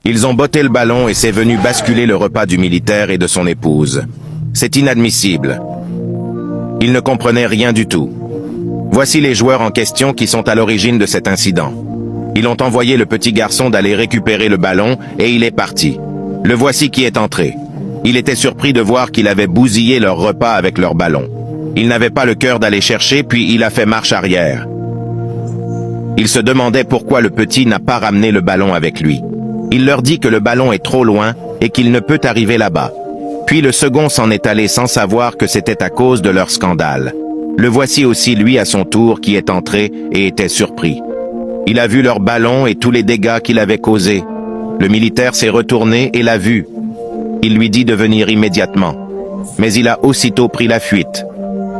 Ils ont botté le ballon et c'est venu basculer le repas du militaire et de son épouse. C'est inadmissible. Ils ne comprenaient rien du tout. Voici les joueurs en question qui sont à l'origine de cet incident. Ils ont envoyé le petit garçon d'aller récupérer le ballon et il est parti. Le voici qui est entré. Il était surpris de voir qu'il avait bousillé leur repas avec leur ballon. Il n'avait pas le cœur d'aller chercher, puis il a fait marche arrière. Il se demandait pourquoi le petit n'a pas ramené le ballon avec lui. Il leur dit que le ballon est trop loin et qu'il ne peut arriver là-bas. Puis le second s'en est allé sans savoir que c'était à cause de leur scandale. Le voici aussi lui à son tour qui est entré et était surpris. Il a vu leur ballon et tous les dégâts qu'il avait causés. Le militaire s'est retourné et l'a vu. Il lui dit de venir immédiatement. Mais il a aussitôt pris la fuite.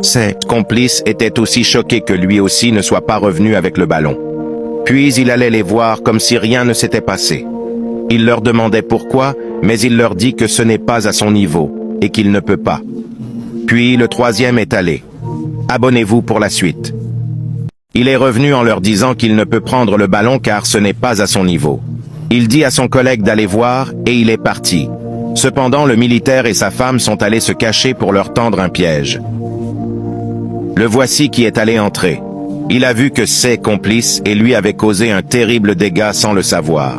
Ses complices étaient aussi choqués que lui aussi ne soit pas revenu avec le ballon. Puis il allait les voir comme si rien ne s'était passé. Il leur demandait pourquoi, mais il leur dit que ce n'est pas à son niveau et qu'il ne peut pas. Puis le troisième est allé. Abonnez-vous pour la suite. Il est revenu en leur disant qu'il ne peut prendre le ballon car ce n'est pas à son niveau. Il dit à son collègue d'aller voir et il est parti. Cependant, le militaire et sa femme sont allés se cacher pour leur tendre un piège. Le voici qui est allé entrer. Il a vu que ses complices et lui avaient causé un terrible dégât sans le savoir.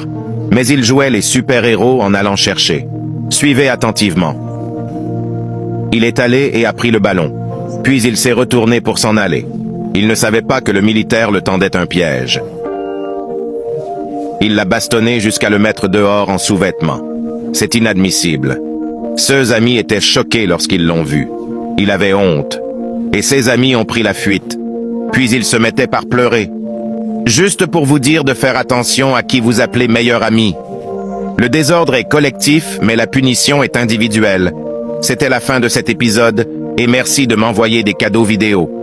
Mais il jouait les super-héros en allant chercher. Suivez attentivement. Il est allé et a pris le ballon. Puis il s'est retourné pour s'en aller. Il ne savait pas que le militaire le tendait un piège. Il l'a bastonné jusqu'à le mettre dehors en sous-vêtements. C'est inadmissible. Ses amis étaient choqués lorsqu'ils l'ont vu. Il avait honte. Et ses amis ont pris la fuite. Puis il se mettait par pleurer. Juste pour vous dire de faire attention à qui vous appelez meilleur ami. Le désordre est collectif, mais la punition est individuelle. C'était la fin de cet épisode, et merci de m'envoyer des cadeaux vidéo.